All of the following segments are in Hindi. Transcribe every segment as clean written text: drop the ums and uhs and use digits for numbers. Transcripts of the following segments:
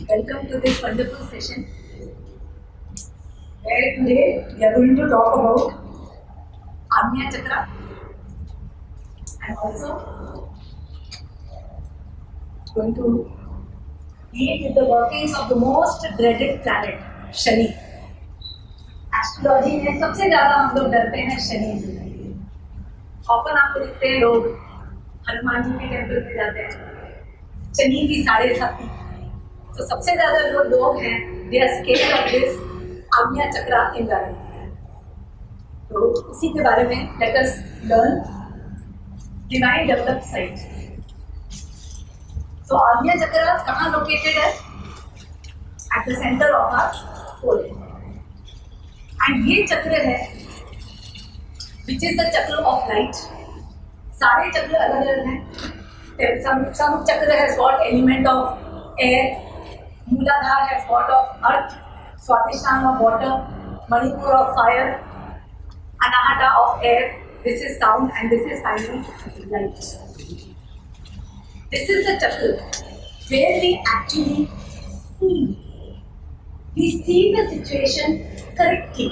Welcome to this wonderful session where today we are going to talk about Ajna Chakra and also going to deal with the workings of the most dreaded planet, Shani. Astrology में सबसे ज़्यादा हम लोग डरते हैं शनि से. ऑफन आपको दिखते हैं लोग हनुमान जी के टेम्पल में जाते हैं, शनि की साढ़े साथी. तो सबसे ज़्यादा जो लोग हैं they are scared of this Ajna chakra in life. तो उसी के बारे में let us learn divine develop sight. तो आज्ञा चक्र कहाँ लोकेटेड है? At the centre of our forehead. And ये चक्र है which is the chakra of light. सारे चक्र अलग अलग हैं. some chakra has got element of air, Muladhara has got of earth, Swadhisthana of water, Manipura of fire, अनाहटा of air. This is sound and this is finally light. This is the chakra where we actually see the situation correctly.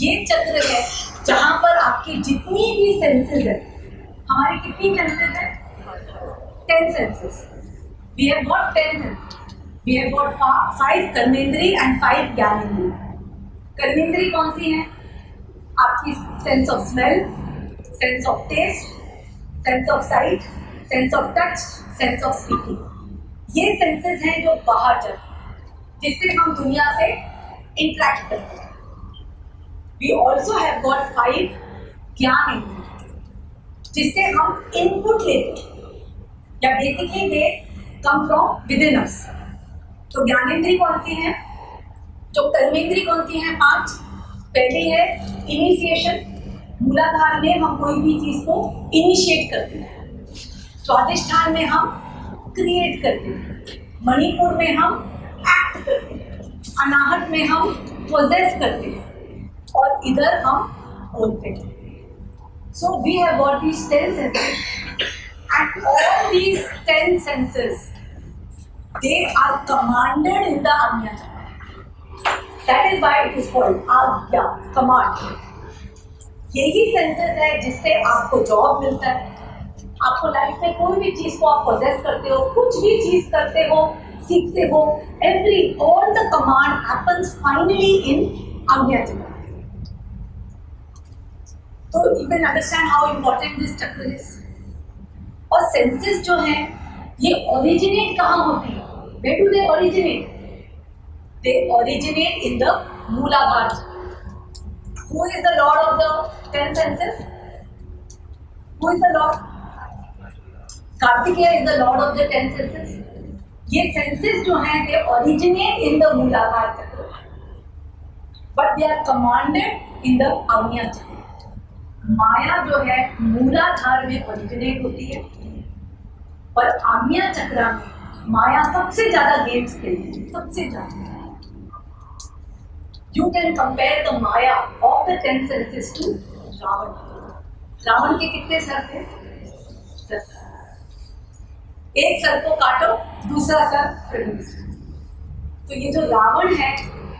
ये चक्र है जहाँ पर आपकी जितनी भी सेंसेस है, हमारी कितनी सेंसेस है? 10 senses. We have got 10 senses. We have got 5 karmendri and 5 gyanendri. कर्मेंद्री कौन सी है? आपकी sense of smell, sense of taste, sense of sight, sense of touch, sense of speaking. ये सेंसेस हैं जो बाहर चलते हैं, जिससे हम दुनिया से इंटरेक्ट करते हैं. वी ऑल्सो हैव गॉट 5 ज्ञान इंद्रिय, जिससे हम इनपुट लेते हैं या basically they come from within us. तो ज्ञानेंद्रिय कौन सी है? जो कर्मेंद्रिय कौन सी है? 5. पहली है इनिशिएशन. मूलाधार में हम कोई भी चीज को इनिशिएट करते हैं. स्वादिष्ठान में हम क्रिएट करते हैं. मणिपुर में हम एक्ट करते हैं. अनाहट में हम पोजेस करते हैं. और इधर हम बोलते हैं. So we have got these 10 senses and all these 10 senses they are commanded in the आज्ञा chakra. That is why it is called ajna, command. यही सेंसेस है जिससे आपको जॉब मिलता है. आपको लाइफ में कोई भी चीज को आप पोजेस करते हो, कुछ भी चीज करते हो, सीखते हो, all the command happens finally in Ajna chakra. तो you can understand how important this chakra is. और सेंसेस जो हैं ये ओरिजिनेट कहाँ होती है? Where do they originate? They originate in the Muladhara. Who is the lord of the 10 senses? Who is the lord? Kartikeya is the lord of the 10 senses. ये सेंसेस जो हैं they originate in the Muladhara chakra, but they are commanded in the आज्ञा चक्र. माया जो है मूलाधार में ओरिजिनेट होती है, पर आज्ञा चक्र में माया सबसे ज्यादा गेम्स खेलती है. सबसे ज्यादा. You can compare the maya of the 10 senses to Ravan. Ravan के कितने सर थे? 10. एक सर को काटो, दूसरा सर प्रोड्यूस. तो ये जो रावण है,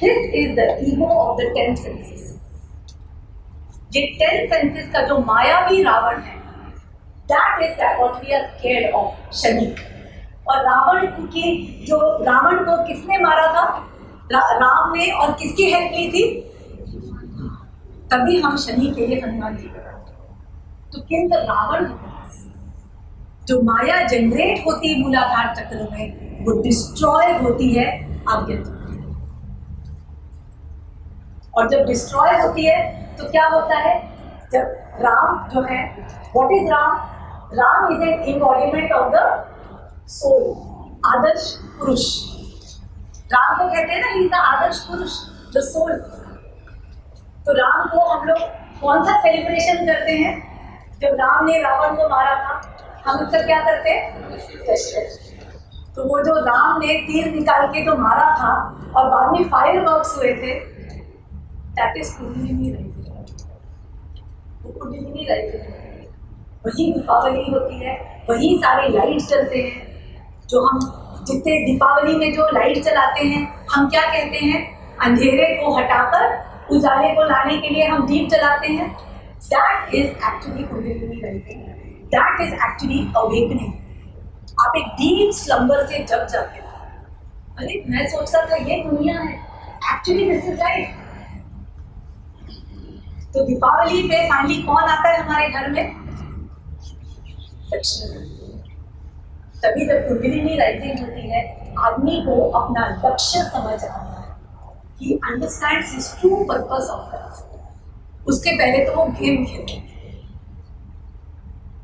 this is the ego of the 10 senses. ये 10 सेंसेस का जो मायावी रावण है, that is what we are scared of, Shani. और रावण की जो रावण को किसने मारा था? राम ने. और किसकी हेल्प ली थी? तभी हम शनि के लिए हनुमान जी. तो किंतु रावण जो माया जनरेट होती है मूलाधार चक्र में, वो डिस्ट्रॉय होती है आज्ञा चक्र. और जब डिस्ट्रॉय होती है तो क्या होता है? जब राम जो है, what is Ram? Ram is an embodiment of the soul, आदर्श पुरुष. राम को कहते हैं ना, ही इज द आदर्श पुरुष, द सोल. तो राम को हम लोग कौन सा सेलिब्रेशन करते हैं? जब राम ने रावण को मारा था, हम उसका क्या करते हैं? तो वो जो राम ने तीर निकाल के जो मारा था और बाद में फायर वर्क्स हुए थे, दैट इज कुंडलिनी राइजिंग. वो कुंडलिनी राइजिंग वही दीपावली होती है, वही सारे लाइट चलते हैं जो हम जितने दीपावली में जो लाइट जलाते हैं, हम क्या कहते हैं? अंधेरे को हटाकर उजाले को लाने के लिए हम दीप जलाते हैं. That is actually kundalini rising. That is actually awakening. आप एक डीप स्लम्बर से जग जाते हो. अरे मैं सोच रहा था ये दुनिया है, एक्चुअली दिस इज लाइफ. तो दीपावली पे फाइनली कौन आता है हमारे घर में? लक्ष्मी. तभी जब कुंडलिनी राइजिंग होती है, आदमी को अपना लक्ष्य समझ आता है. He understands his true purpose of life. उसके पहले तो वो गेम खेलते हैं.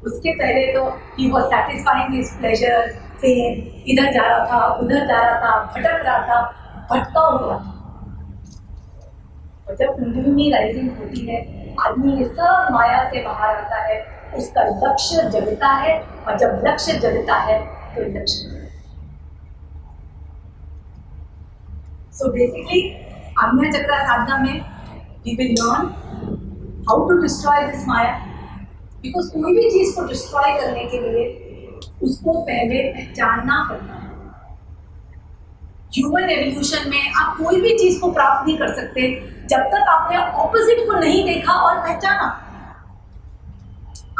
उसके पहले तो he was satisfying his pleasure, fame. इधर जा रहा था, उधर जा रहा था, भटक रहा था, भटका हुआ था. और जब कुंडलिनी राइजिंग होती है, आदमी ये सब माया से बाहर आता है, उसका लक्ष्य जगता है. और जब लक्ष्य जगता है तो लक्ष्य. सो बेसिकली आज्ञा चक्र साधना में we will learn how to destroy this Maya. Because कोई भी चीज को डिस्ट्रॉय करने के लिए उसको पहले पहचानना पड़ता है. ह्यूमन एवोल्यूशन में आप कोई भी चीज को प्राप्त नहीं कर सकते जब तक आपने ऑपोजिट को नहीं देखा और पहचाना.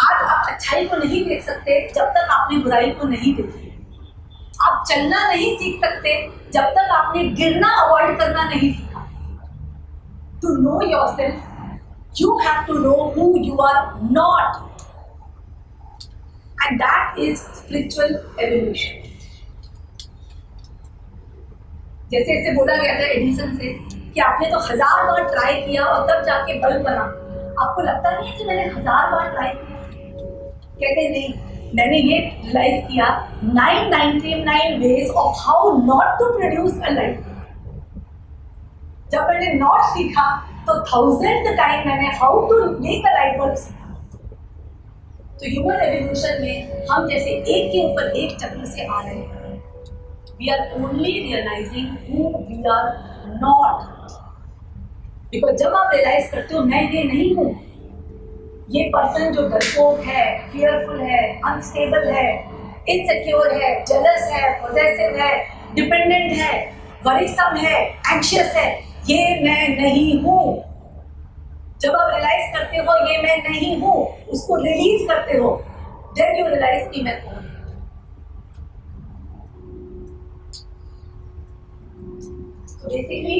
आज आप अच्छाई को नहीं देख सकते जब तक आपने बुराई को नहीं देखी. आप चलना नहीं सीख सकते जब तक आपने गिरना अवॉइड करना नहीं सीखा. To know yourself, you have to know who you are not, and that is spiritual evolution. जैसे इसे बोला गया था एडिसन से कि आपने तो 1000 बार ट्राई किया और तब जाके बल्ब बना. आपको लगता नहीं है कि मैंने 1000 बार ट्राई किया? कहते नहीं, मैंने ये रियलाइज किया 999 ways of how not to produce a light. जब मैंने नॉट सीखा तो 1000th टाइम मैंने how to make a light bulb सीखा. तो ह्यूमन एवोल्यूशन में हम जैसे एक के ऊपर एक चक्र से आ रहे हैं. We are only realising who we are not. Because जब आप रियलाइज करते हो मैं ये नहीं हूँ, ये पर्सन जो डरपोक है, फियरफुल है, अनस्टेबल है, इनसिक्योर है, जेलस है, पॉसेसिव है, डिपेंडेंट है, वरीसम है, एंशियस है, ये मैं नहीं हूँ. जब आप रियलाइज करते हो ये मैं नहीं हूँ, उसको रिलीज करते हो, देन यू रियलाइज कि मैं कौन. तो बेसिकली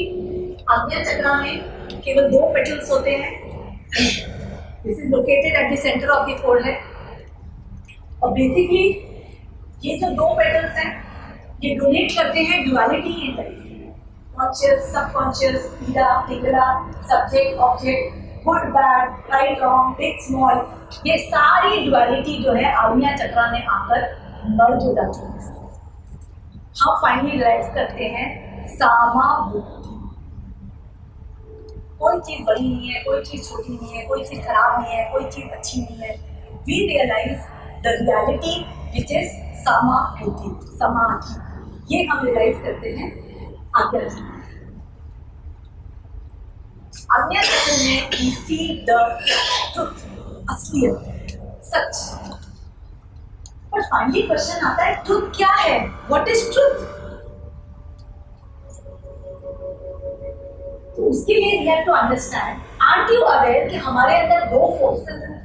आज्ञा चक्र में केवल 2 पेटल्स होते हैं. This is located at the centre of the forehead. और बेसिकली ये जो 2 पेटल्स हैं ये डोनेट करते हैं duality in life. Conscious, subconscious, पीड़ा, पिघला, subject, object, good bad, right wrong, big small, ये सारी ड्युअलिटी जो है आज्ञा चक्र में आकर मर्ज हो जाती है. हम फाइनली रियलाइज करते हैं सामा बुद्धि. कोई चीज बड़ी नहीं है, कोई चीज छोटी नहीं है, कोई चीज खराब नहीं है, कोई चीज अच्छी नहीं है. We realise the reality which is sama buddhi, समाधि. ये हम रियलाइज करते हैं आज्ञा चक्र. आज्ञा चक्र में we see the truth, असलियत, सच. पर फाइनली क्वेश्चन आता है ट्रुथ क्या है? What is truth? तो उसके लिए we have to understand, aren't you aware कि हमारे अंदर 2 फोर्सेस हैं.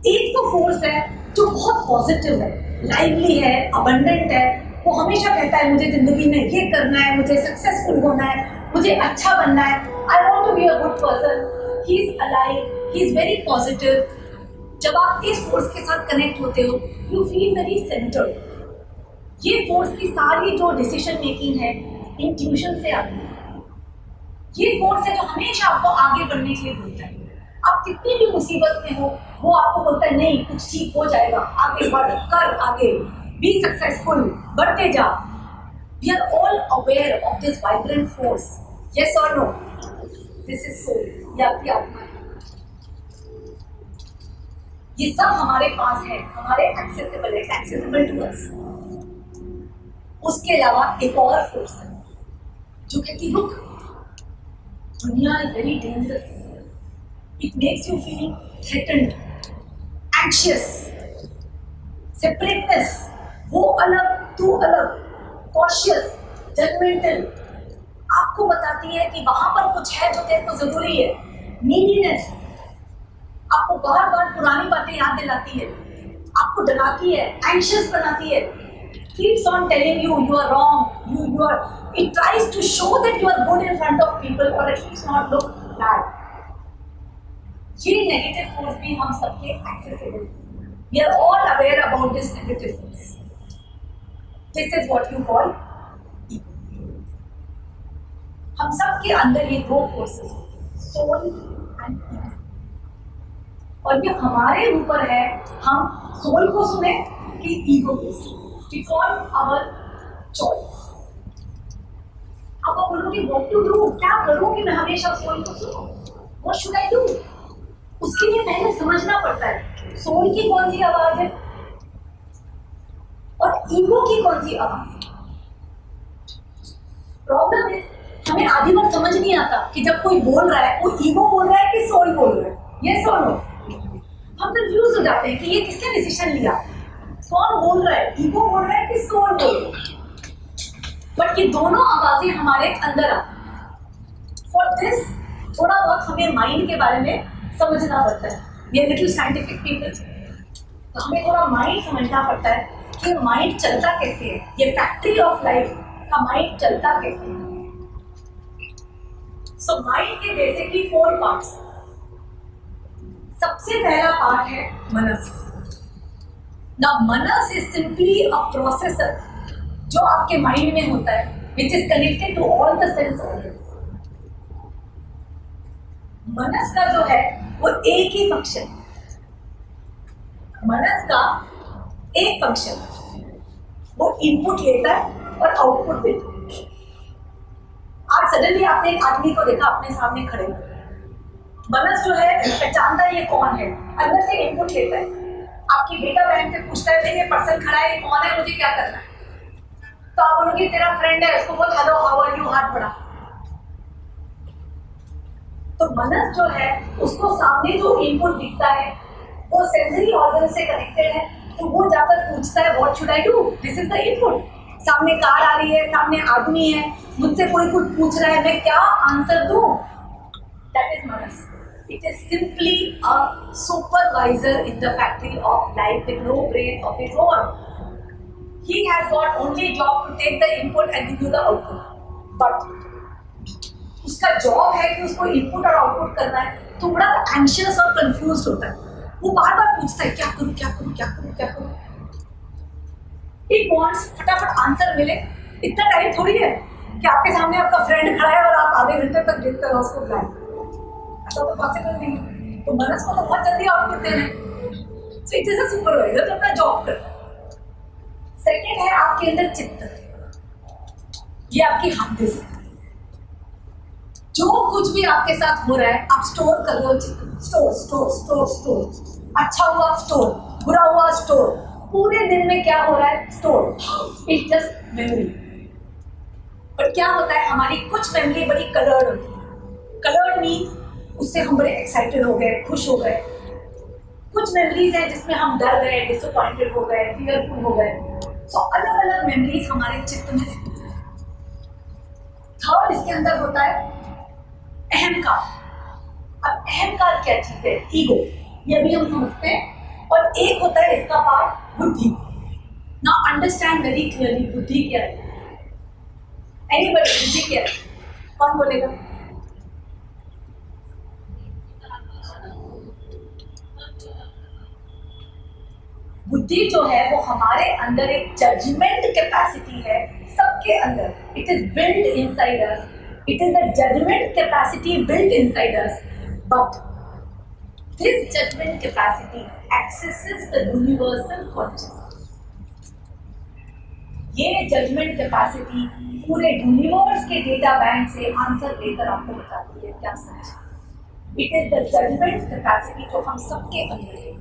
एक तो फोर्स है जो बहुत पॉजिटिव है, लाइवली है, अबंडेंट है. वो हमेशा कहता है मुझे जिंदगी में ये करना है, मुझे सक्सेसफुल होना है, मुझे अच्छा बनना है, I want to be a good person. He is alive, he is very positive. जब आप इस फोर्स के साथ कनेक्ट होते हो यू फील वेरी सेंटर्ड. ये फोर्स की सारी जो डिसीजन मेकिंग है इंट्यूशन से आती है. ये फोर्स है जो हमेशा आपको आगे बढ़ने के लिए बोलता है. आप कितनी भी मुसीबत में हो वो आपको बोलता है नहीं कुछ ठीक हो जाएगा, आगे बढ़, कर आगे, बी सक्सेसफुल, बढ़ते जा. We are all aware of this vibrant force. Yes और नो? दिस इज सोल, ये आपकी आत्मा है. ये सब हमारे पास है, हमारे एक्सेसिबल है, एक्सेसिबल टू अस. उसके अलावा एक और फोर्स है जो कहती रुक, दुनिया is very dangerous. It makes you feel threatened, anxious, separateness. वो अलग, तू अलग. कॉशियस, जजमेंटल, आपको बताती है कि वहां पर कुछ है जो तेरे को जरूरी है। नीडीनेस, आपको बार बार पुरानी बातें याद दिलाती है, आपको डराती है, एंशियस बनाती है, keeps on telling you you are wrong, you are, it tries to show that you are good in front of people or at least not look bad. ये नेगेटिव फोर्स भी हम सबके accessible, we are all aware about this negative force. This is what you call ego. हम सबके अंदर ये दो फोर्सेस, सोल एंड ईगो, और ये हमारे ऊपर है हम सोल को सुने कि ईगो को सुने। It's all our choice. अब आप बोलोगे what to do, क्या करूँ कि मैं हमेशा सोल को सुनूं? What should I do? उसके लिए पहले समझना पड़ता है सोल की कौन सी आवाज है और ईगो की कौन सी आवाज है। प्रॉब्लम है हमें आधी बार समझ नहीं आता कि जब कोई बोल रहा है वो ईगो बोल रहा है कि सोल बोल रहा है। ये सोल हम कंफ्यूज हो जाते हैं कि ये किसने डिसीजन लिया, कौन बोल रहा है, ईगो बोल रहा है कि सोल बोल रहा है। बट ये दोनों आवाजें हमारे अंदर आती। फॉर दिस थोड़ा बहुत हमें माइंड के बारे में समझना पड़ता है। We are little scientific people, तो हमें थोड़ा माइंड समझना पड़ता है कि माइंड चलता कैसे है, ये फैक्ट्री ऑफ लाइफ का माइंड चलता कैसे है। सो माइंड के बेसिकली 4 पार्ट्स। सबसे पहला पार्ट है मनस। Now, manas is simply a processor जो आपके माइंड में होता है, which is connected to all the sense organs. मनस का जो है वो एक ही फंक्शन, मनस का एक फंक्शन, वो इनपुट लेता है और आउटपुट देता है। आज सडनली आपने एक आदमी को देखा अपने सामने खड़े, मनस जो है पहचानता है ये कौन है, अंदर से इनपुट लेता है। आपकी बेटा बहन से पूछता है ये पर्सन खड़ा है, ये कौन है, मुझे क्या करना है, तो आप बोलोगे तेरा फ्रेंड है, उसको बोल हेलो हाउ आर यू, हाथ बढ़ा। तो मनस जो है उसको सामने जो इनपुट दिखता है वो सेंसरी ऑर्गन से कनेक्टेड है, तो वो जाकर पूछता है what should I do, this is the input. सामने कार आ रही है, सामने आदमी है, मुझसे कोई कुछ पूछ रहा है, मैं क्या आंसर दूं, that is Manas. It is simply a supervisor in the factory of life with no brain of his own. He has got only job to take the input and give you the output. But उसका जॉब है कि उसको इनपुट और आउटपुट करना है, तो बड़ा एंशियस और कंफ्यूज्ड होता है। वो बार बार पूछता है क्या करूं क्या करूं क्या करूं क्या करूं। It wants फटाफट आंसर मिले। इतना टाइम थोड़ी है कि आपके सामने आपका फ्रेंड खड़ा है और आप आधे घंटे तक देखते रहो उसको ब्लैंक, ऐसा तो पॉसिबल नहीं है। तो मनस को तो बहुत जल्दी आउटपुट देना है, so it is a supervisor तो अपना जॉब करता है। सेकेंड है आपके अंदर चित्त, ये आपकी हार्ड डिस्क है। जो कुछ भी आपके साथ हो रहा है आप स्टोर कर रहे हो चित्त, स्टोर स्टोर स्टोर स्टोर। अच्छा हुआ स्टोर, बुरा हुआ स्टोर, पूरे दिन में क्या हो रहा है स्टोर, इट्स जस्ट मेमोरी। पर क्या होता है हमारी कुछ मेमोरी बड़ी कलर्ड होती है। कलर्ड मीन्स उससे हम बड़े एक्साइटेड हो गए, खुश हो गए। कुछ मेमोरीज हैं जिसमें हम डर गए, डिसअपॉइंटेड हो गए, फियरफुल हो गए। सो अलग अलग मेमोरीज हमारे चित्त में। थर्ड इसके अंदर होता है अहंकार। अब अहंकार क्या चीज है, ईगो, ये भी हम समझते हैं। और एक होता है इसका पार्ट बुद्धि। नाउ अंडरस्टैंड वेरी क्लियरली बुद्धि क्या है। एनीबॉडी, बुद्धि क्या है, कौन बोलेगा? बुद्धि जो है वो हमारे अंदर एक जजमेंट कैपेसिटी है, सबके अंदर। It is built inside us, it is a judgement capacity built inside us, but this judgement capacity accesses the universal consciousness. ये जजमेंट कैपेसिटी पूरे यूनिवर्स के डेटा बैंक से आंसर लेकर आपको बताती है क्या सच है। It is the judgement capacity जो हम सबके अंदर है।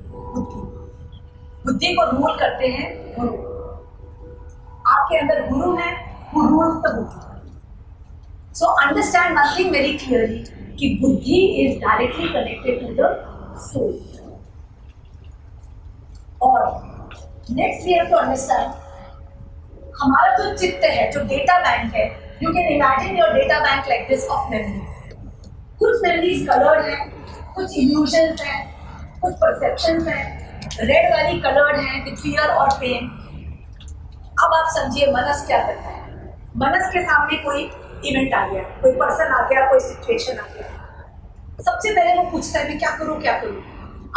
बुद्धि को रूल करते हैं गुरु। आपके अंदर गुरु है, who rules the बुद्धि। So understand one thing very clearly कि बुद्धि is directly connected to the soul. और next we have to understand हमारा जो चित्त है, जो डेटा बैंक है, you can imagine your data bank like this of memories. कुछ मेमोरीज कलर्ड है, कुछ इल्यूशंस है, कुछ परसेप्शंस है. रेड वाली कलर्ड है विद फियर और पेन. अब आप समझिए मनस क्या करता है. मनस के सामने कोई इवेंट आ गया, कोई पर्सन आ गया, कोई सिचुएशन आ गया. सबसे पहले वो पूछता है मैं क्या करूं क्या करूं.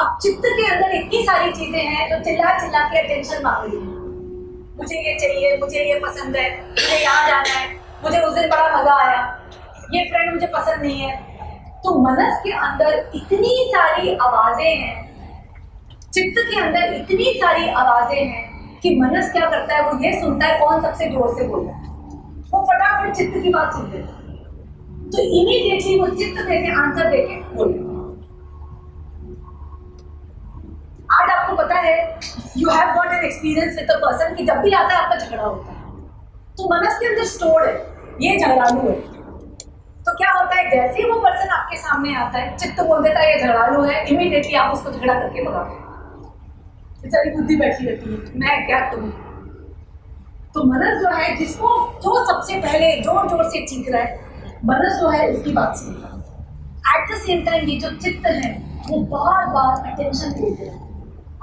अब चित्त के अंदर इतनी सारी चीजें हैं जो चिल्ला चिल्ला के अटेंशन मांग रही है. मुझे ये चाहिए, मुझे ये पसंद है, मुझे यहाँ जाना है, मुझे उस दिन बड़ा मजा आया, ये फ्रेंड मुझे पसंद नहीं है. तो मनस के अंदर इतनी सारी आवाजें हैं, चित्त के अंदर इतनी सारी आवाजें हैं कि मनस क्या करता है, वो ये सुनता है कौन सबसे जोर से बोल रहा है. वो फटाफट चित्त की बात सुन लेता है. तो इमीडिएटली वो चित्त में से आंसर देके बोले. आज आपको पता है you have got an experience with a person कि जब भी आता है आपका झगड़ा होता है. तो मनस के अंदर स्टोर है ये झगड़ालू है. तो क्या होता है, जैसे ही वो पर्सन आपके सामने आता है चित्त बोल देता है ये झगड़ालू है. इमीडिएटली आप उसको झगड़ा करके भगाते. बेचारी बुद्धि बैठी रहती है, मैं क्या तुम. तो मनस जो है, जिसको जो सबसे पहले जोर जोर से चीख रहा है, मनस जो है उसकी बात सुनता है. एट द सेम टाइम ये जो चित्त है वो बार बार अटेंशन देते हैं.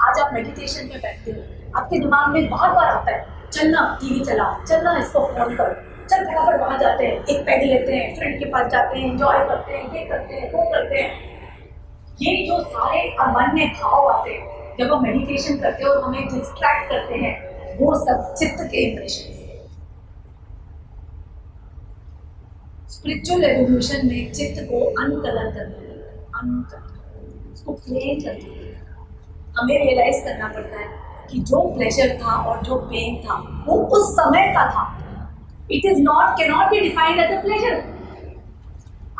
आज आप मेडिटेशन में बैठते हो, आपके दिमाग में बार बार आता है चलना टीवी चला, चलना इसको फोन कर, चल फटाफट वहां जाते हैं, एक पैग लेते हैं, फ्रेंड के पास जाते हैं, एंजॉय करते हैं, ये करते हैं, वो करते हैं. ये जो सारे मन में भाव आते हैं जब हम मेडिटेशन करते हैं और हमें डिस्ट्रैक्ट करते हैं, वो सब चित्त के इंप्रेशन. स्पिरिचुअल एवोल्यूशन में चित्त को अनकलर करना, उसको प्लेन करना. हमें रियलाइज करना पड़ता है कि जो प्लेजर था और जो पेन था वो उस समय का था. It is not, can not be defined as a pleasure.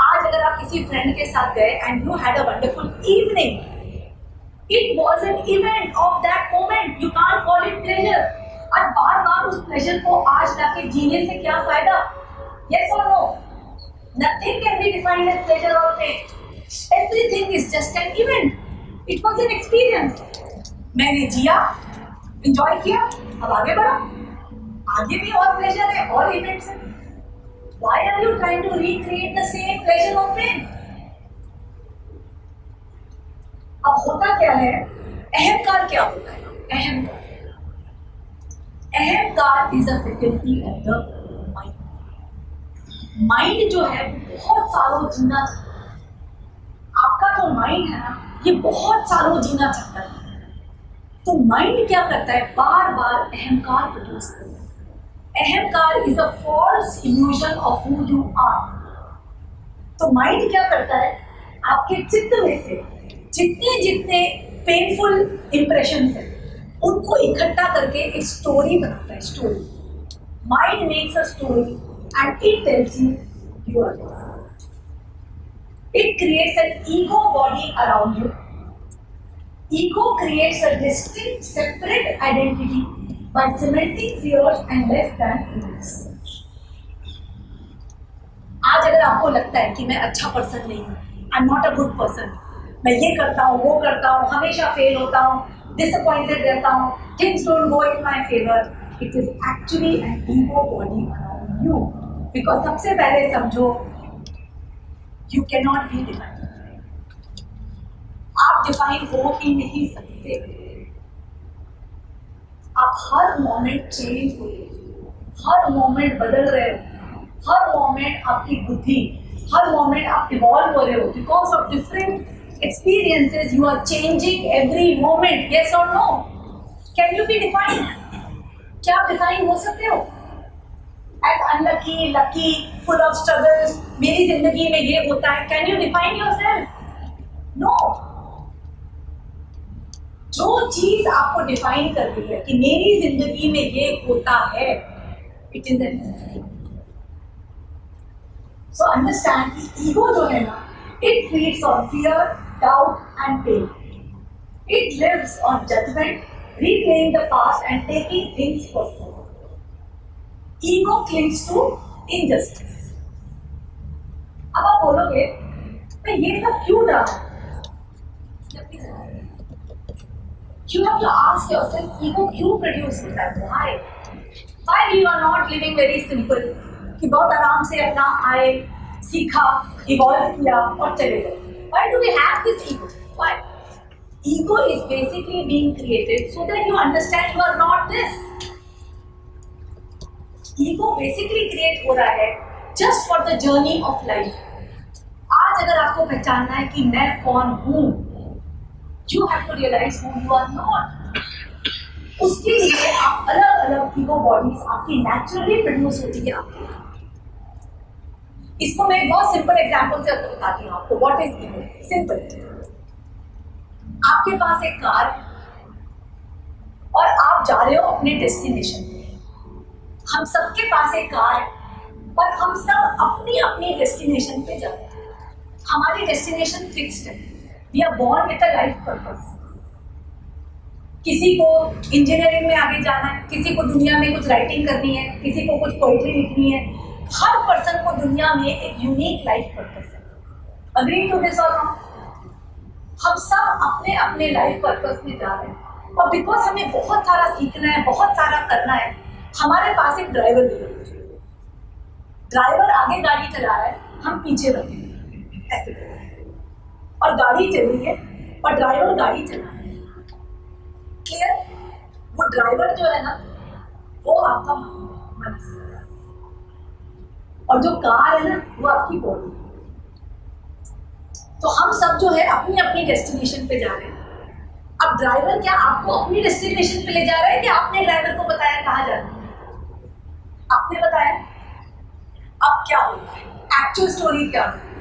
आज अगर आप किसी फ्रेंड के साथ गए and you had a wonderful evening, it was an event of that moment, you can't call it pleasure. और बार बार उस प्लेजर को आज जाके जीने से क्या फायदा? यस और no? Nothing can be defined as pleasure or pain. Everything is just an event. It was an experience. मैंने जिया, एंजॉय किया, अब आगे बढ़ो. आगे भी और प्लेजर है और इवेंट्स है. Why are you trying to recreate the same pleasure or pain? अब होता क्या है, अहंकार क्या होता है? Ahankar is a faculty of the mind. Mind जो है बहुत सालों जीना चाहता है. आपका जो माइंड है ना, ये बहुत सालों जीना चाहता है. तो माइंड क्या करता है, बार बार अहंकार प्रोड्यूस करता है. Ahankar is a false illusion of who you are. तो माइंड क्या करता है, आपके चित्त में से जितने जितने पेनफुल इंप्रेशंस हैं उनको इकट्ठा करके एक स्टोरी बनाता है. Story. Mind makes a story and it tells you you are. It creates an ego body around you. Ego creates a distinct separate identity by cementing fears and less than feelings. आज अगर आपको लगता है कि मैं अच्छा पर्सन नहीं हूँ, I am not a good person, मैं ये करता हूँ, वो करता हूँ, हमेशा फेल होता हूँ, डिसअपॉइंटेड रहता हूँ, things don't go in my favour, it is actually an ego body around you. Because सबसे पहले समझो, you can not be defined. आप डिफाइन हो ही नहीं सकते. आप हर मोमेंट चेंज हो रहे हो, हर मोमेंट बदल रहे हो, हर मोमेंट आपकी बुद्धि, हर मोमेंट आप इवॉल्व हो रहे हो. Because of different experiences you are changing every moment. Yes और no? Can you be defined? क्या आप डिफाइन हो सकते हो? As unlucky, lucky, full of struggles, मेरी जिंदगी में ये होता है. Can you define yourself? No. जो चीज आपको डिफाइन कर रही है कि मेरी जिंदगी में ये होता है, it is an. So understand, ego जो है ना, it feeds on fear, doubt and pain. It lives on judgement, replaying the past and taking things personal. Ego clings to injustice. अब आप बोलोगे मैं ये सब क्यों रहा? You have to ask yourself, ego क्यों produce होता है? Why? Why you are not living very simple? कि बहुत आराम से अपना आए, सीखा, इवॉल्व किया और चले गए. Why do we have this ego? Why? Ego is basically being created so that you understand you are not this. Ego basically create हो रहा है just for the journey of life. आज अगर आपको पहचानना है कि मैं कौन हूँ, you have to realize who you are not. उसके लिए आप अलग अलग ईगो बॉडीज आपकी नेचुरली प्रोड्यूस होती है आपकी. इसको मैं एक बहुत सिंपल एग्जांपल से बताती हूँ आपको. What is ego? सिंपल. आपके पास एक कार और आप जा रहे हो अपने डेस्टिनेशन पे. हम सबके पास एक कार और हम सब अपनी अपनी डेस्टिनेशन पे जा रहे हैं. हमारी डेस्टिनेशन फिक्स्ड है. We are born with a life purpose. किसी को इंजीनियरिंग में आगे जाना है, किसी को दुनिया में कुछ राइटिंग करनी है, किसी को कुछ पोइट्री लिखनी है. हर पर्सन को दुनिया में एक यूनिक लाइफ पर्पस है. अग्री टू दिस और नॉट? हम सब अपने अपने लाइफ पर्पस में जा रहे हैं और बिकॉज हमें बहुत सारा सीखना है, बहुत सारा करना है, हमारे पास एक ड्राइवर भी है. ड्राइवर आगे गाड़ी चला रहा है, हम पीछे बैठे हैं ऐसे और गाड़ी चल रही है और ड्राइवर गाड़ी चला रहा है. क्लियर? वो ड्राइवर जो है ना, वो आपका मन और जो कार है ना, वो आपकी बॉडी. तो हम सब जो है अपनी अपनी डेस्टिनेशन पे जा रहे हैं. अब ड्राइवर क्या आपको अपनी डेस्टिनेशन पे ले जा रहा है कि आपने ड्राइवर को बताया कहाँ जाना है? आपने बताया. अब क्या होता है? एक्चुअल स्टोरी क्या है?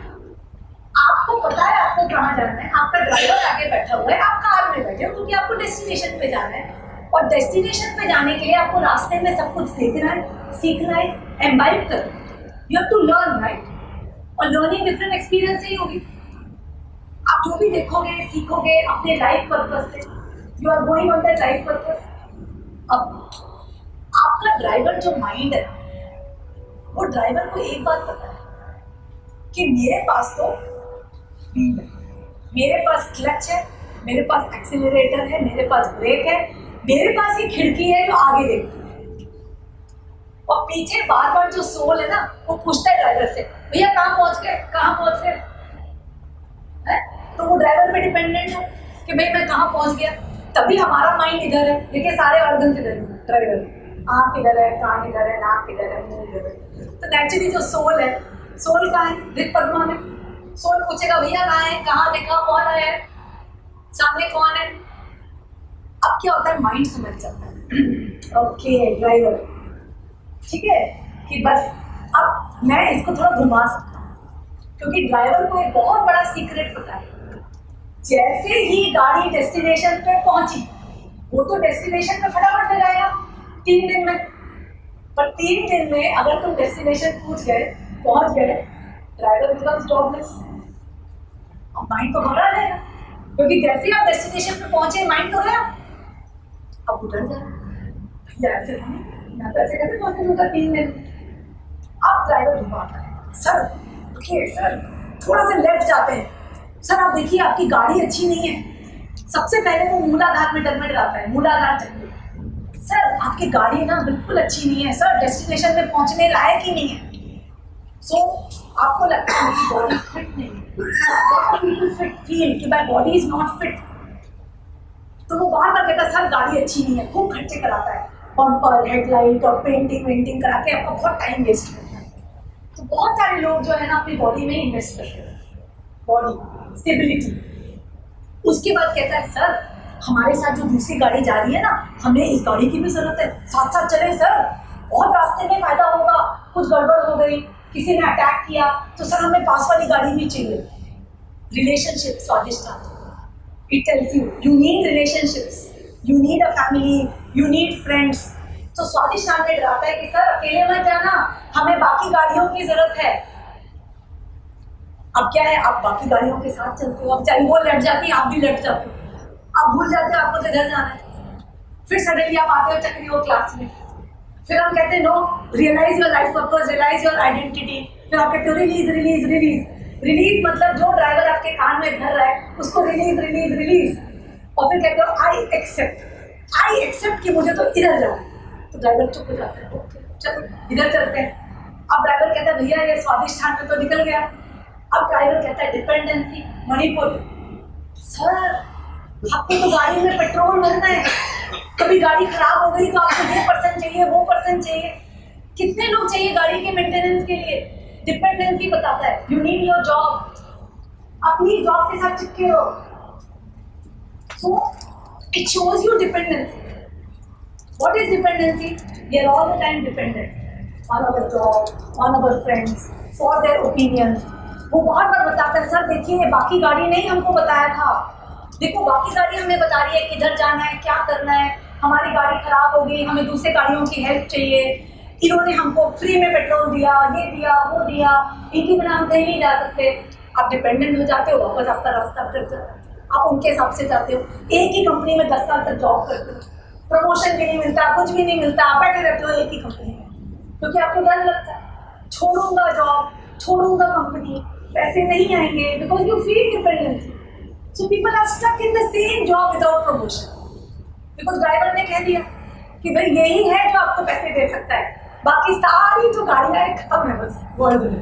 आपको पता है आपको कहाँ जाना है, आपका ड्राइवर आगे बैठा हुआ है, आप कार में बैठे हो क्योंकि आपको डेस्टिनेशन पे जाना है. और डेस्टिनेशन पे जाने के लिए आपको रास्ते में सब कुछ देखना है, सीखना है, एम्बाइब करना है. You have to learn, right? और लर्निंग डिफरेंट एक्सपीरियंस से ही होगी. आप जो भी देखोगे, सीखोगे अपने लाइफ पर्पस से. You are going on that life purpose. अब आपका ड्राइवर जो माइंड है, वो ड्राइवर को एक बात पता है कि मेरे पास तो व्हील है, मेरे पास क्लच है, मेरे पास एक्सीलरेटर है, मेरे पास ब्रेक है, मेरे पास ही खिड़की है जो आगे देखती है. और पीछे बार बार जो सोल है ना, वो पूछता है ड्राइवर से, भैया कहाँ पहुंच गए, कहाँ पहुंच गए. तो वो ड्राइवर पे डिपेंडेंट है कि भाई मैं कहाँ पहुंच गया. तभी हमारा माइंड इधर है, देखिए सारे ऑर्गन इधर है. ड्राइवर आँख इधर है, कान इधर है, नाक इधर है, मुंह इधर है. तो नेचुरली जो सोल है, सोल कहाँ है? हृदय पद्मा में. सोल पूछेगा भैया कहाँ है, कहाँ देखा, कौन आया है, सामने कौन है. अब क्या होता है, माइंड समझ जाता है ओके ड्राइवर, ठीक है, कि बस अब मैं इसको थोड़ा घुमा सकता हूँ. क्योंकि ड्राइवर को एक बहुत बड़ा सीक्रेट पता है. जैसे ही गाड़ी डेस्टिनेशन पे पहुंची, वो तो डेस्टिनेशन पे फटाफट ले जाएगा 3 दिन में. पर 3 दिन में अगर तुम डेस्टिनेशन पहुंच गए, ड्राइवर बिकम्स जॉबलेस. और माइंड तो घबरा जाएगा क्योंकि जैसे ही आप डेस्टिनेशन पे पहुंचे, माइंड तो गया, अब उधर जाए ऐसे ऐसे कैसे पहुंचे 3 दिन. अब ड्राइवर घुमाता है, सर ओके सर थोड़ा सा लेफ्ट जाते हैं, सर आप देखिए आपकी गाड़ी अच्छी नहीं है. सबसे पहले वो मूलाधार में डगमगाता है, मूलाधार चक्र. सर आपकी गाड़ी ना बिल्कुल अच्छी नहीं है, सर डेस्टिनेशन में पहुंचने लायक ही नहीं है. सो आपको लगता है मेरी बॉडी फिट नहीं है, फिट फील कि my body is not fit. तो वो बार बार कहता है सर गाड़ी अच्छी नहीं है, खूब खर्चे कराता है, बम्पर हेडलाइट और पेंटिंग वेंटिंग करा के आपका बहुत टाइम वेस्ट करता है. तो बहुत सारे लोग जो है ना अपनी बॉडी में इन्वेस्ट करते हैं, बॉडी स्टेबिलिटी. उसके बाद कहता है सर हमारे साथ जो दूसरी गाड़ी जा रही है ना, हमें इस गाड़ी की भी जरूरत है, साथ साथ चले सर, बहुत रास्ते में फायदा होगा. कुछ गड़बड़ हो गई, किसी ने अटैक किया, तो सर हमें पास वाली गाड़ी भी चाहिए. रिलेशनशिप स्वादिष्ट आता है. It tells you need relationships, you need a family, you need friends. तो स्वादिष्ट आने डराता है कि सर अकेले मत जाना, हमें बाकी गाड़ियों की जरूरत है. अब क्या है, आप बाकी गाड़ियों के साथ चलते हो, अब चाहे वो लट जाती है आप भी लट जाते हो, आप भूल जाते हो आपको तो इधर जाना है. फिर सडनली आप आते हो चक्री हो क्लास में, फिर हम कहते हैं no realise your life purpose, realise your identity. फिर आप कहते हो रिलीज रिलीज रिलीज रिलीज. मतलब जो ड्राइवर आपके कान में भर रहा है उसको रिलीज रिलीज रिलीज. और फिर कहते हो आई एक्सेप्ट कि मुझे तो इधर जाना है. तो ड्राइवर चुप हो जाता है, ओके चलो इधर चलते हैं। अब ड्राइवर कहता है भैया ये स्वादिष्ट स्थान पे तो निकल गया। अब ड्राइवर कहता है डिपेंडेंसी मणिपुर। सर आपको तो गाड़ी में पेट्रोल भरना है, कभी गाड़ी खराब हो गई तो आपको ये पर्सन चाहिए वो पर्सन चाहिए, कितने लोग चाहिए गाड़ी के मेंटेनेंस के लिए। डिपेंडेंसी बताता है यू नीड योर जॉब, अपनी जॉब के साथ चिपके रहो। So it shows you dependency. What is dependency? We are all the time dependent on our job, on our friends, for their opinions. वो बार बार बताता है सर देखिए बाकी गाड़ी नहीं हमको बताया था, देखो बाकी गाड़ी हमें बता रही है किधर जाना है क्या करना है, हमारी गाड़ी खराब हो गई हमें दूसरे गाड़ियों की हेल्प चाहिए, इन्होंने हमको फ्री में पेट्रोल दिया ये दिया वो दिया, इनके बिना हम कहीं नहीं जा सकते। आप डिपेंडेंट हो जाते हो, वापस आपका रास्ता भटक जाता है, आप उनके हिसाब से जाते हो। एक ही कंपनी में 10 साल तक जॉब करते हो, प्रमोशन भी नहीं मिलता कुछ भी नहीं मिलता, आप बैठे रहते हो एक ही कंपनी में क्योंकि आपको डर लगता है छोड़ूंगा जॉब छोड़ूंगा कंपनी पैसे नहीं आएंगे, because you feel dependency. So people are stuck in the same job without promotion because driver ने कह दिया कि भाई यही है जो आपको पैसे दे सकता है, बाकी सारी जो गाड़ियां हैं खत्म है बस वर्ल्ड में,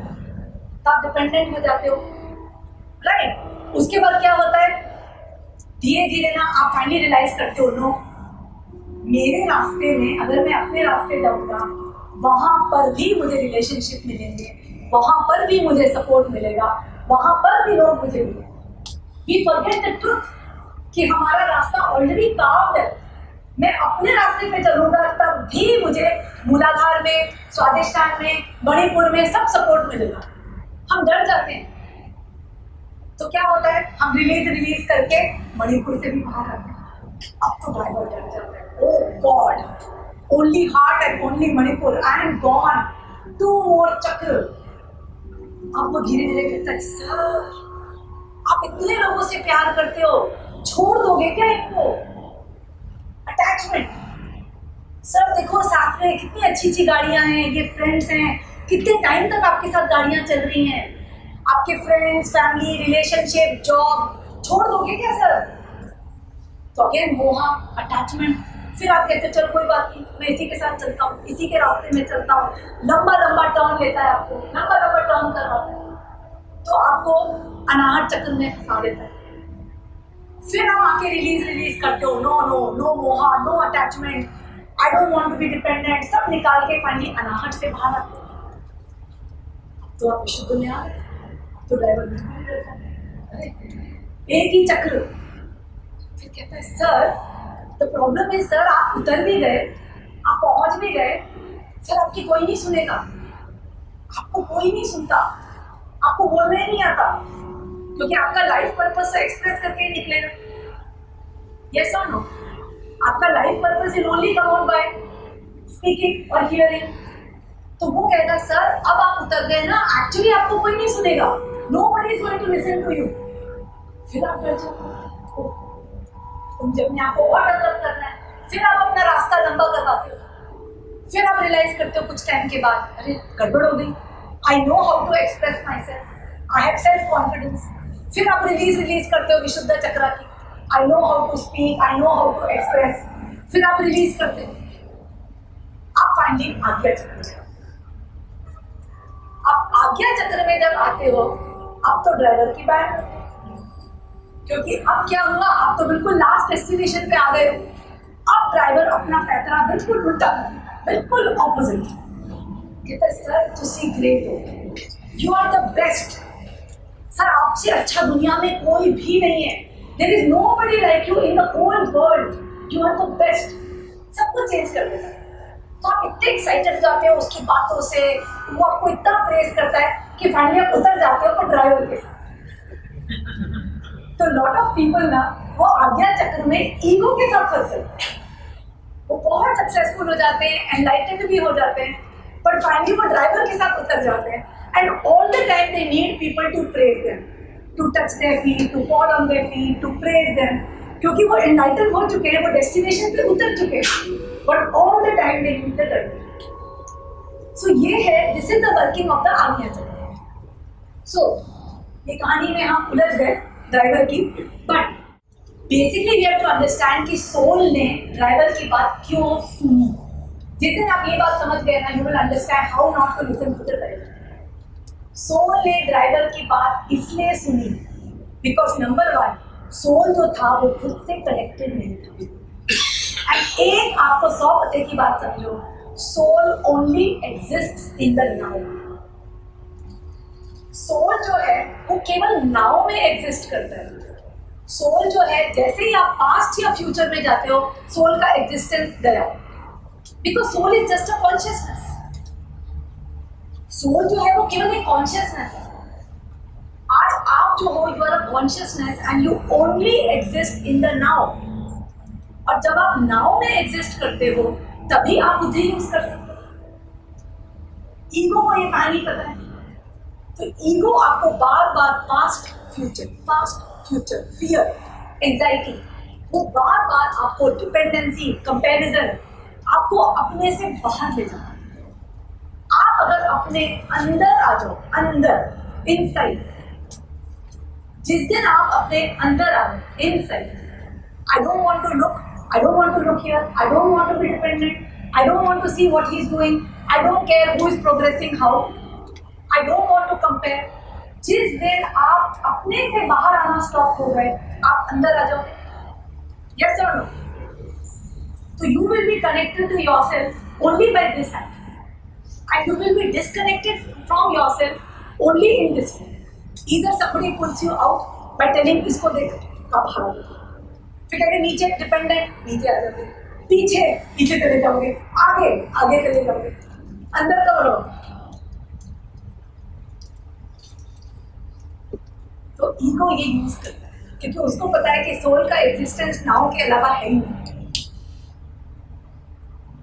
तो आप डिपेंडेंट हो जाते हो राइट। उसके बाद क्या होता है धीरे धीरे ना आप फाइनली रियलाइज करते हो नो मेरे रास्ते में अगर मैं अपने रास्ते जाऊंगा वहां पर भी मुझे रिलेशनशिप मिलेंगे, वहां पर भी मुझे सपोर्ट मिलेगा, वहां पर भी लोग मुझे मिलेंगे। वी फॉरगेट द ट्रुथ कि हमारा रास्ता ऑलरेडी कार्व्ड है, मैं अपने रास्ते पे चलूंगा तब भी मुझे मूलाधार में स्वादिष्टान में मणिपुर में सब सपोर्ट मिलेगा। हम डर जाते हैं तो क्या होता है हम रिलीज करके मणिपुर से भी बाहर आते हैं। अब तो ड्राइवर डर जाता है, oh God only heart and only Manipura I am gone 2 more चक्र। अब वो धीरे धीरे कहता है सर आप इतने लोगों से प्यार करते हो छोड़ दोगे क्या इनको, अटैचमेंट। सर देखो साथ में कितनी अच्छी अच्छी गाड़ियां हैं, ये फ्रेंड्स हैं, कितने टाइम तक आपके साथ गाड़ियां चल रही हैं, आपके फ्रेंड्स फैमिली रिलेशनशिप जॉब छोड़ दोगे क्या सर। तो अगेन मोहा अटैचमेंट। फिर आप कहते चलो कोई बात नहीं मैं इसी के साथ चलता हूँ, इसी के रास्ते में चलता हूँ, लंबा लंबा टर्न लेता है आपको, लंबा लंबा टर्न करवाता है तो आपको अनाहत चक्र में फंसा देता है। फिर हम आके रिलीज करते हो no no no moha no attachment I don't want to be dependent, सब निकाल के फाइनली अनाहत से बाहर आते हो तो आप विशुद्ध में आ गए। तो ड्राइवर एक ही चक्र। फिर कहता है सर तो प्रॉब्लम है सर आप उतर भी गए आप पहुंच भी गए सर आपकी कोई नहीं सुनेगा, आपको कोई नहीं सुनता, आपको बोलना ही नहीं आता क्योंकि आपका लाइफ पर्पस एक्सप्रेस करके ही निकलेगा। यस और नो, आपका life purpose is only come out by speaking और हियरिंग। तो वो कहेगा सर अब आप उतर गए ना एक्चुअली आपको कोई नहीं सुनेगा, nobody is going to listen to you. फिर आप डर जाओ, तुम जब अपने आप को और डेवलप करना है फिर आप अपना रास्ता लंबा करवाते हो। फिर आप रियलाइज करते हो कुछ टाइम के बाद अरे गड़बड़ हो गई, I know how to express myself, I have self confidence. फिर आप रिलीज करते हो विशुद्ध चक्रा की, I know how to speak, I know how to express. फिर आप रिलीज करते हो, आप फाइनली आज्ञा चक्र। आप आज्ञा चक्र में जब आते हो अब तो ड्राइवर की बात है क्योंकि अब क्या हुआ आप तो बिल्कुल लास्ट डेस्टिनेशन पे आ गए हो। अब ड्राइवर अपना पैतरा बिल्कुल उल्टा बिल्कुल ऑपोजिट कहता है सर तुसी ग्रेट हो, you are the best sir, आपसे अच्छा दुनिया में कोई भी नहीं है, there is nobody like you in the whole world, you are the best. सब कुछ चेंज कर देता है। तो आप इतने एक्साइटेड हो जाते हो उसकी बातों से, वो आपको इतना प्रेज करता है कि फाइनली आप उतर जाते हो ड्राइवर के साथ। तो लॉट ऑफ पीपल ना वो आज्ञा चक्र में ईगो के साथ फंसे, वो बहुत सक्सेसफुल हो जाते हैं, एनलाइटेंड भी हो जाते हैं, बट फाइनली वो ड्राइवर के साथ उतर जाते हैं। And all the time they need people to praise them, to touch their feet, to fall on their feet, to praise them, क्योंकि वो एनलाइटेंड हो चुके हैं, वो डेस्टिनेशन पे उतर चुके हैं, but all the time they need the driver. So ये है, this is the working of the आज्ञा चक्र। सो ये कहानी में हम उलझ गए ड्राइवर की, but basically we have to understand कि सोल ने ड्राइवर की बात क्यों सुनी, जिस दिन आप ये बात समझ गए ना, you will understand how not to listen to the driver. Soul ने ड्राइवर की बात इसलिए सुनी बिकॉज नंबर 1, सोल जो था वो खुद से कनेक्टेड नहीं था। एंड एक आपको 100% की बात समझो, soul only exists in the now. Soul जो है वो केवल नाउ में एग्जिस्ट करता है। सोल जो है, जैसे ही आप पास्ट या फ्यूचर में जाते हो, सोल का एग्जिस्टेंस गया, because soul is just a consciousness. Soul जो है वो केवल एक कॉन्शियसनेस है। आज आप जो हो, you are a consciousness and you only exist in the now. और जब आप नाउ में एग्जिस्ट करते हो तभी आप बुद्धि यूज कर सकते हो। ईगो को ये कहानी पता है, तो ईगो आपको बार बार पास्ट फ्यूचर, फियर, एंजाइटी, वो बार बार आपको डिपेंडेंसी, कंपैरिजन, आपको अपने से बाहर ले जाता है। आप अगर अपने अंदर आ जाओ, अंदर, इनसाइड, जिस दिन आप अपने अंदर आ जाओ, inside, I don't want to look here, I don't want to be dependent, I don't want to see what he's doing, I don't care who is progressing how, I don't want to compare। जिस दिन आप अपने से बाहर आना स्टॉप हो गए, आप अंदर आ जाओ, yes or no? So you will be connected to yourself only by this act, and you will be disconnected from yourself only in this way. Either somebody pulls you out by telling इसको देख आप बाहर, फिर कहेंगे नीचे डिपेंडेंट, नीचे आ जाओगे, पीछे चले जाओगे, आगे चले जाओगे, अंदर कब रहो। तो ईगो ये यूज करता है क्योंकि उसको पता है कि सोल का एग्जिस्टेंस नाउ के अलावा है ही नहीं।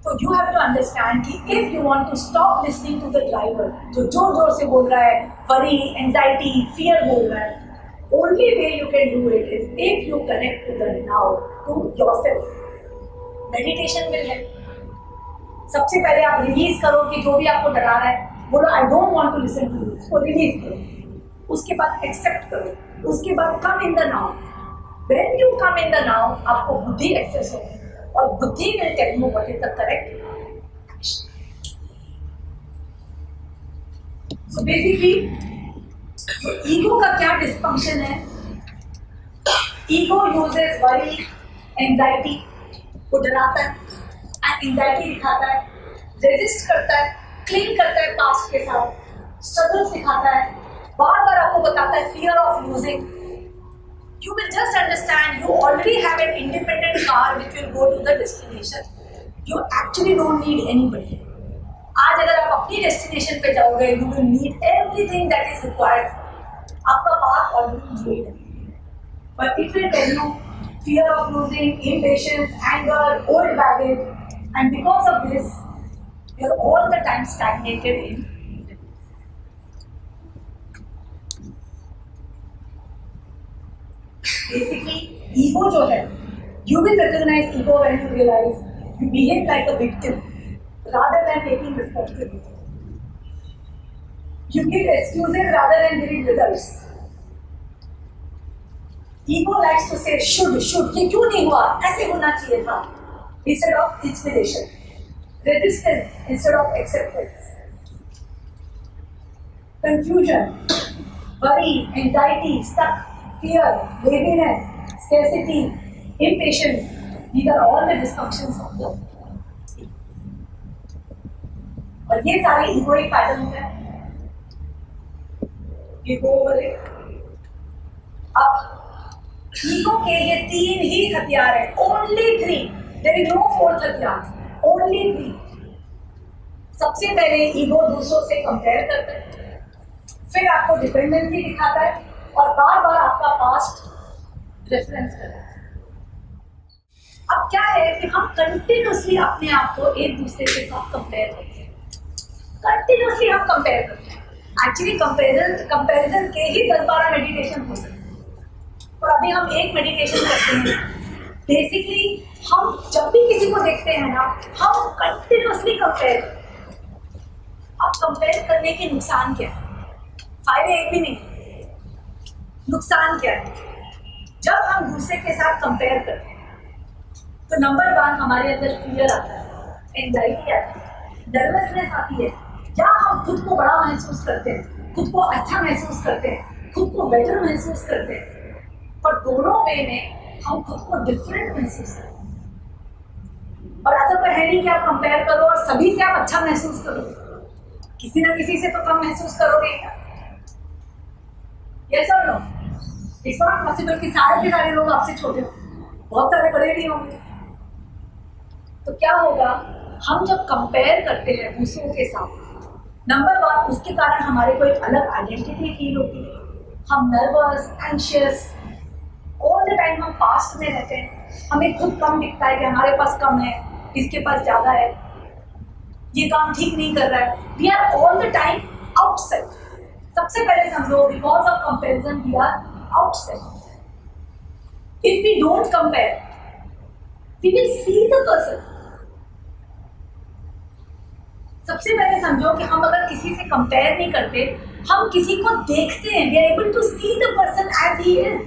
तो यू हैव टू अंडरस्टैंड कि if you want to stop listening to the driver जो जोर जोर से बोल रहा है, वरी, एंजाइटी, फियर बोल रहा है, only way you can do it is if you connect to the now, to yourself. Meditation will help. सबसे पहले आप रिलीज करो कि जो भी आपको डरा रहा है, बोलो I don't want to listen to you, उसको रिलीज करो। उसके बाद एक्सेप्ट करो, उसके बाद come in the now. When you come in the now, आपको बुद्धि एक्सेस होगी और बुद्धि will tell you what is the correct action. So basically, तो ईगो का क्या डिस्फंक्शन है? ईगो यूजेस वरी, एंजाइटी, वो डराता है एंड एंजाइटी दिखाता है, रेजिस्ट करता है, क्लिंग करता है पास्ट के साथ, स्ट्रगल दिखाता है, बार बार आपको बताता है fear of losing. You will just understand you already have an independent car which will go to the destination. You actually don't need anybody. आज अगर आप अपनी डेस्टिनेशन पे जाओगे, you will need everything that is required. आपका पाथ ऑलरेडी मेड है, but it will tell you fear of losing, impatience, anger, old baggage, and because of this, you are all the time stagnated in. Basically, ego जो है, you will recognize ego when you realize you behave like a victim rather than taking responsibility. You give excuses rather than giving results. Ego likes to say should, ये क्यों नहीं हुआ, ऐसे होना चाहिए था, instead of inspiration, resistance instead of acceptance, confusion, worry, anxiety, stuck, fear, laziness, scarcity, impatience. These are all the dysfunctions of the ego. और ये सारे egoic patterns हैं. You go over it. अब ईगो के ये 3 ही हथियार हैं, only 3, there is no 4th हथियार, only 3. सबसे पहले ईगो दूसरों से कंपेयर करता है, फिर आपको डिपेंडेंसी दिखाता है और बार बार आपका पास्ट रेफरेंस करता है. अब क्या है कि हम कंटिन्यूसली अपने आप को एक दूसरे के साथ कंपेयर करते हैं, कंटिन्यूसली हम कंपेयर करते हैं. एक्चुअली कंपेरिजन के ही 10-12 मेडिटेशन हो सकते हैं, और अभी हम एक मेडिटेशन करते हैं. बेसिकली हम जब भी किसी को देखते हैं ना, हम कंटिन्यूसली कंपेयर करते हैं. अब कंपेयर करने के नुकसान क्या है? फायदे एक भी नहीं, नुकसान क्या है? जब हम दूसरे के साथ कंपेयर करते हैं तो नंबर 1 हमारे अंदर फियर आता है. एंजाइटी आती है, नर्वसनेस आती है, या हम खुद को बड़ा महसूस करते हैं, खुद को अच्छा महसूस करते हैं, खुद को बेटर महसूस करते हैं, पर दोनों वे में हम खुद को डिफरेंट महसूस करते हैं। और ऐसा तो है नहीं कि आप कंपेयर करो और सभी से आप अच्छा महसूस करोगे, किसी ना किसी से तो कम महसूस करोगे। यस और नो? इट्स नॉट पॉसिबल कि सारे के सारे लोग आपसे छोटे हो, बहुत सारे बड़े भी होंगे। तो क्या होगा, हम जब कंपेयर करते हैं दूसरों के साथ, नंबर वन, उसके कारण हमारे को एक अलग आइडेंटिटी फील होती है, हम nervous, anxious, all the time हम पास्ट में रहते हैं, हमें खुद कम दिखता है कि हमारे पास कम है, इसके पास ज्यादा है, ये काम ठीक नहीं कर रहा है, we are all the time outside. सबसे पहले समझो, because of comparison we are outside. If we don't compare, we will see the person. सबसे पहले समझो कि हम अगर किसी से कंपेयर नहीं करते, हम किसी को देखते हैं, we are able to see the person as he is.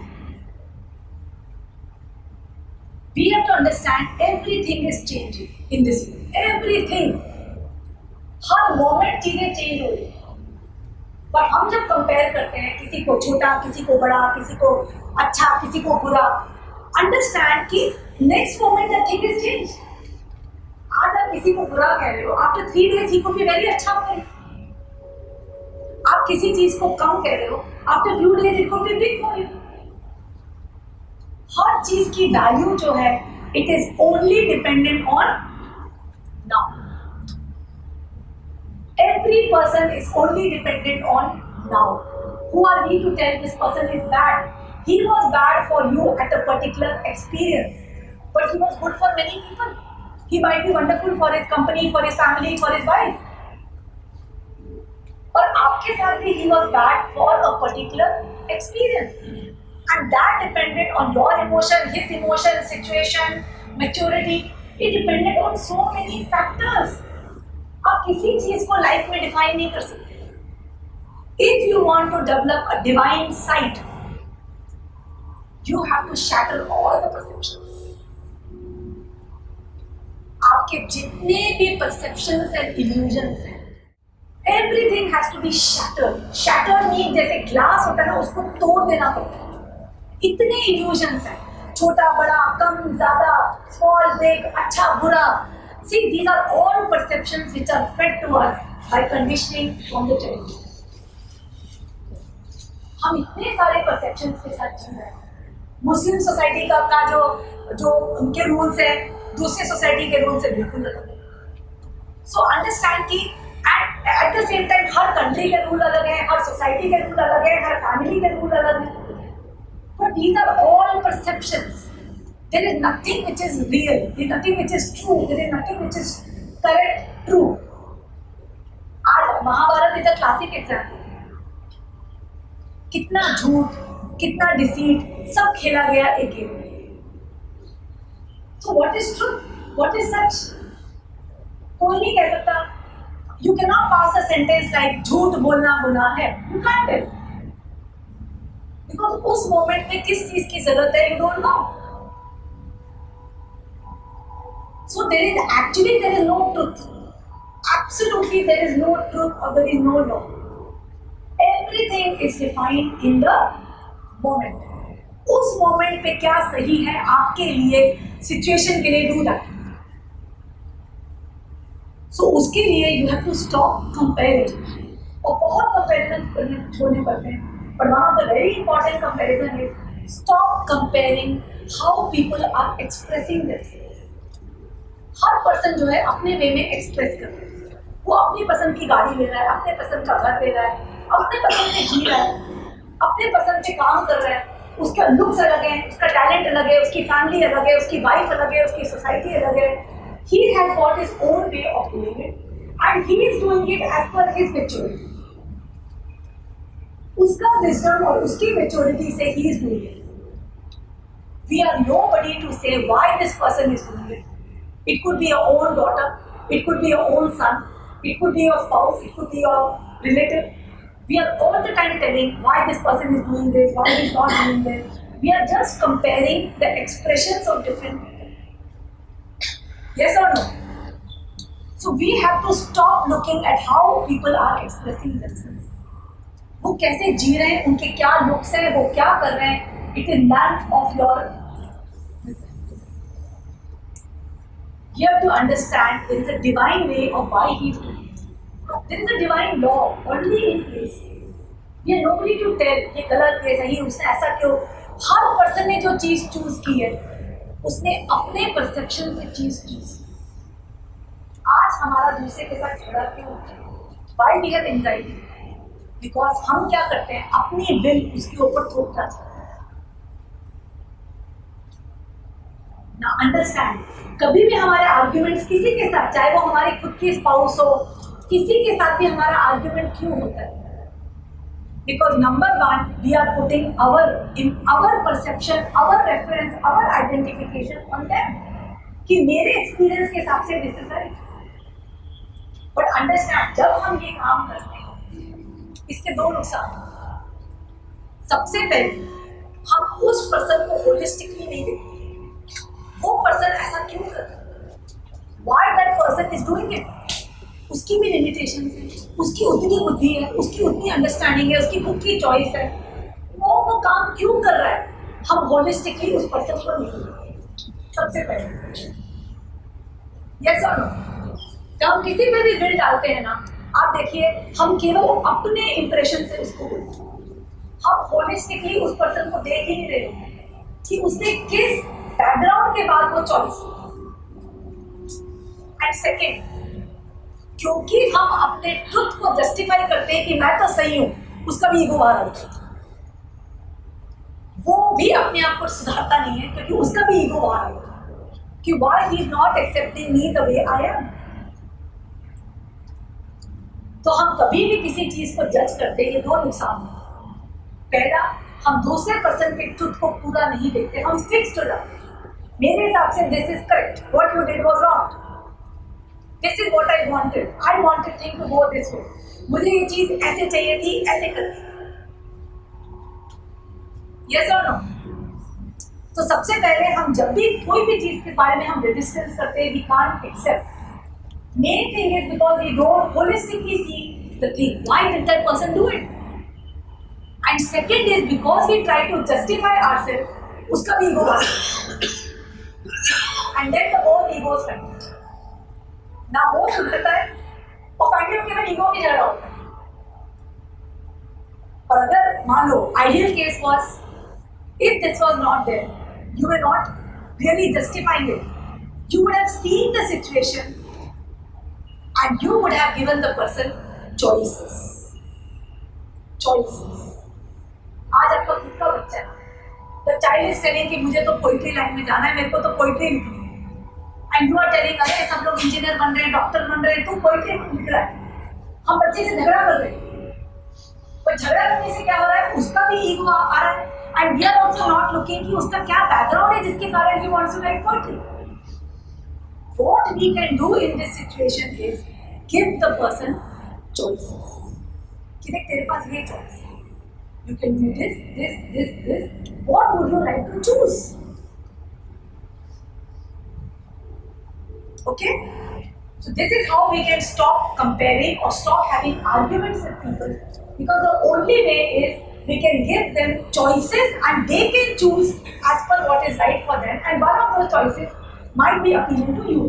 We have to understand everything is changing in this world, everything. हर मोमेंट चीजें चेंज हो रही है, पर हम जब कंपेयर करते हैं किसी को छोटा, किसी को बड़ा, किसी को अच्छा, किसी को बुरा, अंडरस्टैंड कि next moment that thing is change. आज आप किसी को बुरा कह रहे हो, after 3 days he could be very अच्छा फॉर यू। आप किसी चीज को कम कह रहे हो, after few days it could be big for you. हर चीज की वैल्यू जो है, it is only dependent on now. Every person is only dependent on now. Who are we to tell this person is bad? He was bad for you at a particular experience, but he was good for many people. He might be wonderful for his company, for his family, for his wife. और आपके साथ भी he was bad for a particular experience, and that depended on your emotion, his emotion, situation, maturity. It depended on so many factors. आप किसी चीज को लाइफ में डिफाइन नहीं कर सकते। If you want to develop a divine sight, you have to shatter all the perceptions. आपके जितने भी परसेप्शंस एंड इल्यूजन्स हैं, everything has to be shattered. Shattered mean जैसे ग्लास होता है ना, उसको तोड़ देना पड़ता है। इतने इल्यूजन्स हैं, छोटा बड़ा, कम ज्यादा, स्मॉल बिग, अच्छा बुरा। See, these are all perceptions which are fed to us by conditioning from the childhood. हम इतने सारे perceptions के साथ जी रहे हैं। मुस्लिम सोसाइटी का जो उनके रूल्स है, दूसरे सोसाइटी के रूल से बिल्कुल अलग है। So understand कि at the same time her country के रूल अलग है, हर सोसाइटी के रूल अलग है, हर फैमिली के रूल अलग है। But these are all perceptions. There is nothing which is real. There is nothing which is true. There is nothing which is correct, true. आज Mahabharat is a classic example. कितना झूठ, कितना deceit, सब खेला गया एक गेम में। So what is truth? What is such? कोई नहीं कह सकता। You cannot pass a sentence like झूठ बोलना गुनाह है. You can't tell. Because उस moment में किस चीज की जरूरत है, you don't know. So there is no truth. Absolutely there is no truth or there is no law. Everything is defined in the moment. उस moment पे क्या सही है आपके लिए, situation के लिए do that. So उसके लिए you have to stop comparing. और बहुत comparison करने छोड़ने पड़ते हैं. But one of the very important comparison is stop comparing how people are expressing themselves. Her person जो है अपने वे में एक्सप्रेस कर रहा है। वो अपनी पसंद की गाड़ी ले रहा है, अपने पसंद का घर ले रहा है, अपने पसंद से जी रहा है, अपने पसंद से काम कर रहा है। उसका लुक्स अलग है, उसका टैलेंट अलग है, उसकी फैमिली अलग है, उसकी वाइफ अलग है, उसकी सोसाइटी अलग है। He has got his own way of doing it and he is doing it as per his maturity. उसका wisdom और उसकी maturity से he is doing it. We are nobody to say why this person is doing it. It could be your own daughter, it could be your own son, it could be your spouse, it could be your relative. We are all the time telling why this person is doing this, why he is not doing this. We are just comparing the expressions of different people. Yes or no? So we have to stop looking at how people are expressing themselves. वो कैसे जी रहे हैं, उनके क्या looks हैं, वो क्या कर रहे हैं. It is none of your business. You have to understand there is a divine way of why he is doing it. There is a divine law already in place. We are nobody to tell ये गलत ये सही, उसने ऐसा क्यों. हर पर्सन ने जो चीज चूज की है उसने अपने परसेप्शन से चीज चूज. आज हमारा दूसरे के साथ झगड़ा क्यों? Why we have anxiety? Because हम क्या करते हैं, अपनी विल उसके ऊपर थोप डालते हैं. ना अंडरस्टैंड, कभी भी हमारे आर्ग्यूमेंट्स किसी के साथ, चाहे वो हमारे खुद की स्पाउस हो, किसी के साथ भी हमारा आर्ग्यूमेंट क्यों होता है? Because number one, we are putting our perception, our reference, our identification on them. कि मेरे एक्सपीरियंस के हिसाब से this is right. But understand, जब हम ये काम करते हैं इसके दो नुकसान. सबसे पहले हम उस पर्सन को होलिस्टिकली नहीं देखते. वो पर्सन ऐसा क्यों कर रहा है, why that person is doing it. उसकी भी लिमिटेशंस है, उसकी उतनी बुद्धि है, उसकी उतनी अंडरस्टैंडिंग है, उसकी खुद की चॉइस है. वो काम क्यों कर रहा है, हम होलिस्टिकली उस पर्सन को नहीं देखते. सबसे पहले यस और नो. जब हम किसी पे भी विल डालते हैं ना, आप देखिए हम केवल अपने इंप्रेशन से उसको बोलते हैं. हम होलिस्टिकली उस पर्सन को देख ही नहीं रहे कि उसने किस बैकग्राउंड के बाद वो चॉइस. एंड सेकेंड, क्योंकि हम अपने ट्रुथ को जस्टिफाई करते हैं कि मैं तो सही हूं, उसका भी ईगो बाहर आता है. वो भी अपने आप को सुधारता नहीं है क्योंकि उसका भी ईगो बाहर आता है कि why he is not accepting me the way I am. तो हम कभी भी किसी चीज को जज करते हैं, ये दो नुकसान हैं. पहला, हम दूसरे पर्सन के ट्रुथ को पूरा नहीं देखते, हम फिक्स्ड हो जाते हैं. मेरे हिसाब से this is correct, what you did was wrong, this is what I wanted, I wanted thing to go this way, मुझे ये चीज ऐसे चाहिए थी, ऐसे करती. यस और नो. तो सबसे पहले हम जब भी कोई भी चीज के बारे में हम रेजिस्टेंस करते हैं, we can't accept. Main thing is because we don't holistically see the thing. Why did that person do it? And second is because we try to justify ourselves. उसका भी ego आता. And then the whole ego is fight. ना वो सुनता है और फाइनली उनके में ईगो भी झगड़ा होता है. और अगर मान लो ideal case was, if this was not there, you were not really justifying it. You would have seen the situation. And you would have given the person choices. Choices. आज आपका खुद का बच्चा है. The child is telling कि मुझे तो पोइट्री लाइन में जाना है, मेरे को तो पोइट्री लिखनी है. And you are telling अरे सब लोग इंजीनियर बन रहे हैं, डॉक्टर बन रहे हैं, तू पोइट्री लिख रहा है. हम बच्चे से झगड़ा कर रहे हैं. पर झगड़ा करने से क्या हो रहा है, उसका भी ईगो आ रहा है. And we are also not looking कि उसका क्या बैकग्राउंड है जिसके कारण he wants to write poetry. What we can do in this situation is give the person choices. कि देख तेरे पास ये choice है. You can do this, this, this, this. What would you like to choose? Okay? So this is how we can stop comparing or stop having arguments with people. Because the only way is we can give them choices and they can choose as per what is right for them. And one of those choices might be appealing to you.